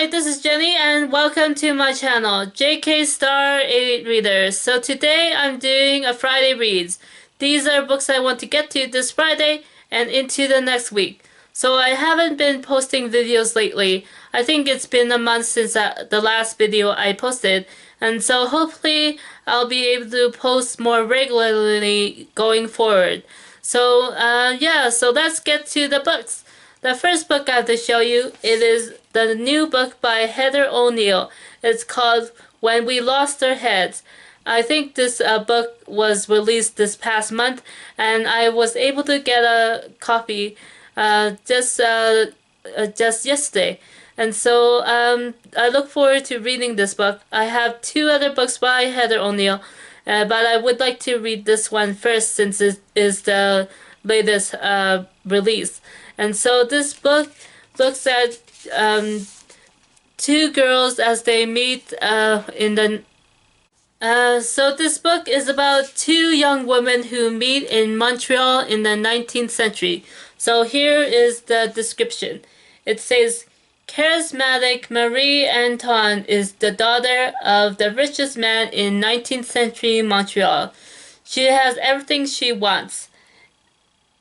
Hi, this is Jenny and welcome to my channel, JK Star 8 Readers. So today I'm doing a Friday reads. These are books I want to get to this Friday and into the next week. So I haven't been posting videos lately. I think it's been a month since the last video I posted. And so hopefully I'll be able to post more regularly going forward. So yeah, so let's get to the books. The first book I have to show you, it is the new book by Heather O'Neill. It's called When We Lost Our Heads. I think this book was released this past month, and I was able to get a copy just yesterday. And so I look forward to reading this book. I have two other books by Heather O'Neill, but I would like to read this one first since it is the latest release. And so this book looks at two girls as they meet in the so this book is about two young women who meet in Montreal in the 19th century. So here is the description. It says, charismatic Marie Antoine is the daughter of the richest man in 19th century Montreal. She has everything she wants,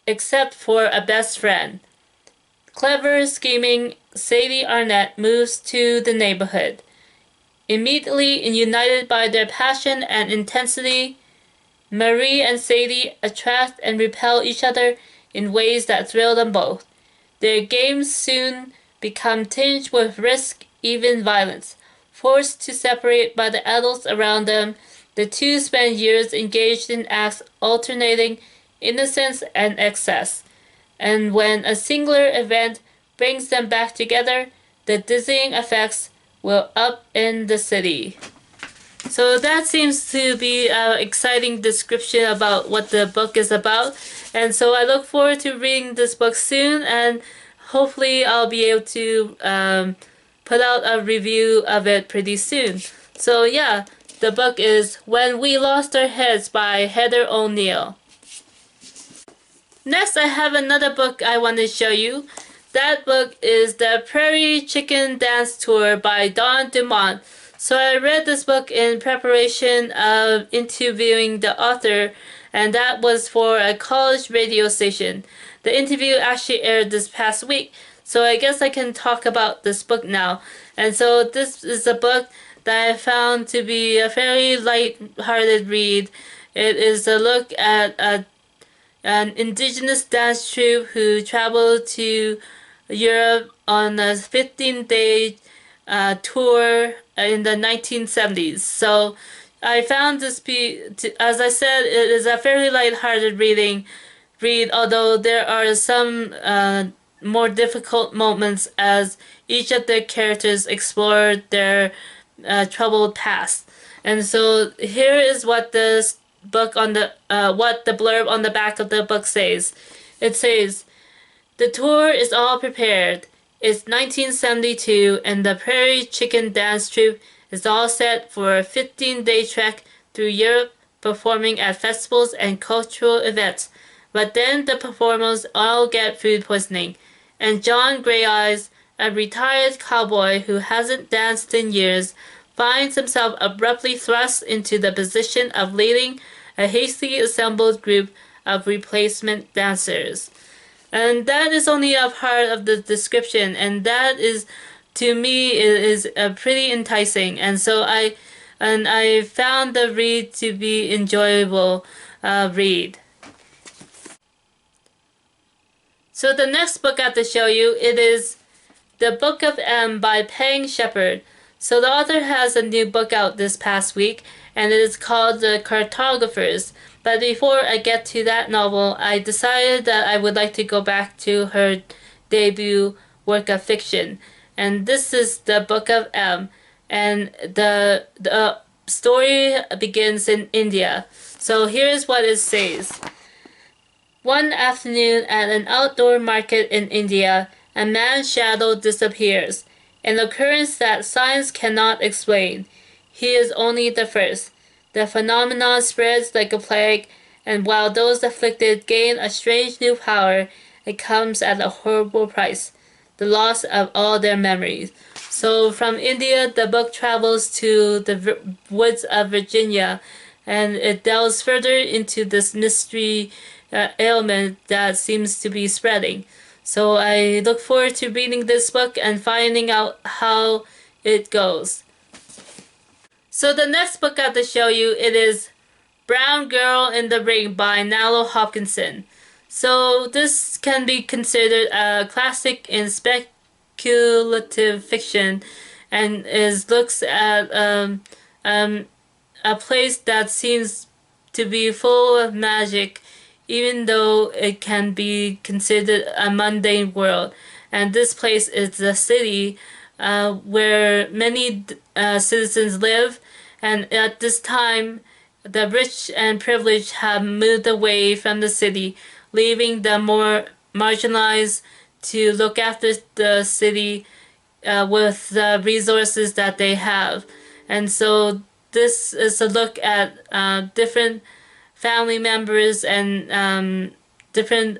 except for a best friend. Clever, scheming Sadie Arnett moves to the neighborhood. Immediately united by their passion and intensity, Marie and Sadie attract and repel each other in ways that thrill them both. Their games soon become tinged with risk, even violence. Forced to separate by the adults around them, the two spend years engaged in acts alternating innocence and excess. And when a singular event brings them back together, the dizzying effects will upend the city. So that seems to be an exciting description about what the book is about. And so I look forward to reading this book soon, and hopefully I'll be able to put out a review of it pretty soon. So yeah, the book is When We Lost Our Heads by Heather O'Neill. Next, I have another book I want to show you. That book is the Prairie Chicken Dance Tour by Dawn Dumont. So I read this book in preparation of interviewing the author, and that was for a college radio station. The interview actually aired this past week, so I guess I can talk about this book now. And so this is a book that I found to be a fairly light-hearted read. It is a look at an indigenous dance troupe who traveled to Europe on a 15-day tour in the 1970s. So I found this as I said, it is a fairly light-hearted read, although there are some more difficult moments as each of the characters explore their troubled past. And so here is what this book on the what the blurb on the back of the book says. It says, the tour is all prepared. It's 1972 and the Prairie Chicken Dance Troupe is all set for a 15-day trek through Europe, performing at festivals and cultural events. But then the performers all get food poisoning, and John Grey Eyes, a retired cowboy who hasn't danced in years, finds himself abruptly thrust into the position of leading a hastily assembled group of replacement dancers. And that is only a part of the description, and that is, to me, is pretty enticing. And so I found the read to be enjoyable read. So the next book I have to show you, it is The Book of M by Peng Shepherd. So the author has a new book out this past week, and it is called The Cartographers. But before I get to that novel, I decided that I would like to go back to her debut work of fiction. And this is The Book of M. And the story begins in India. So here's what it says. One afternoon at an outdoor market in India, a man's shadow disappears, an occurrence that science cannot explain. He is only the first. The phenomenon spreads like a plague, and while those afflicted gain a strange new power, it comes at a horrible price. the loss of all their memories. So from India, the book travels to the woods of Virginia, and it delves further into this mystery ailment that seems to be spreading. So I look forward to reading this book and finding out how it goes. So the next book I have to show you, it is Brown Girl in the Ring by Nalo Hopkinson. So this can be considered a classic in speculative fiction, and is looks at a place that seems to be full of magic, even though it can be considered a mundane world. And this place is the city where many citizens live, and at this time, the rich and privileged have moved away from the city, leaving the more marginalized to look after the city with the resources that they have. And so this is a look at different family members and different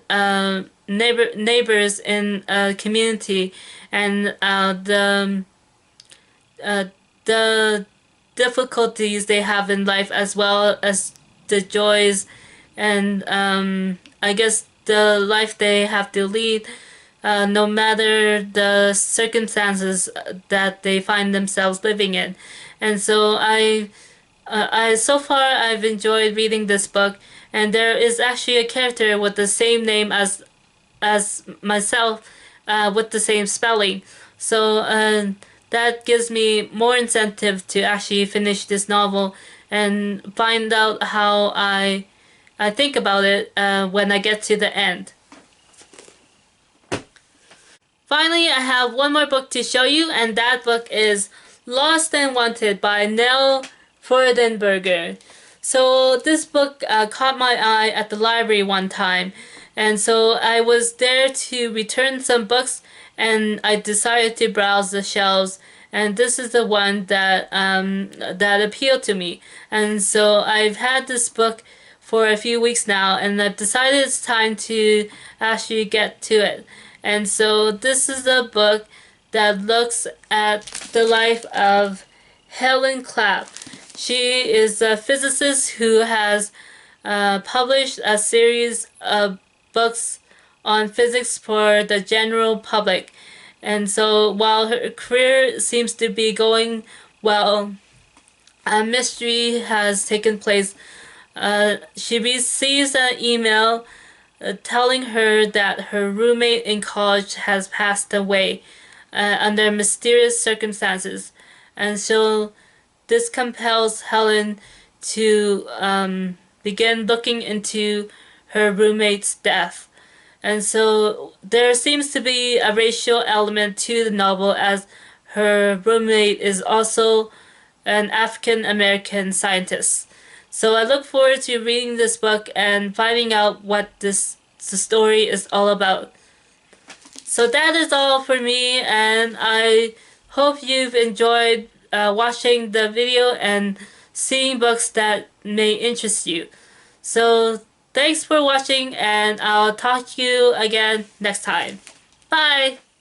neighbors in a community, and uh, the difficulties they have in life, as well as the joys and I guess the life they have to lead, no matter the circumstances that they find themselves living in. And so I so far I've enjoyed reading this book, and there is actually a character with the same name as myself, with the same spelling. So that gives me more incentive to actually finish this novel and find out how I think about it when I get to the end. Finally, I have one more book to show you, and that book is Lost and Wanted by Nell Freudenberger. So this book caught my eye at the library one time, and so I was there to return some books, and I decided to browse the shelves, and this is the one that appealed to me. And so I've had this book for a few weeks now, and I've decided it's time to actually get to it. And so this is a book that looks at the life of Helen Clapp. She is a physicist who has published a series of books on physics for the general public. And so while her career seems to be going well, a mystery has taken place. She receives an email telling her that her roommate in college has passed away under mysterious circumstances. And so this compels Helen to begin looking into her roommate's death. And so there seems to be a racial element to the novel, as her roommate is also an African American scientist. So I look forward to reading this book and finding out what the story is all about. So that is all for me, and I hope you've enjoyed watching the video and seeing books that may interest you. So thanks for watching, and I'll talk to you again next time. Bye!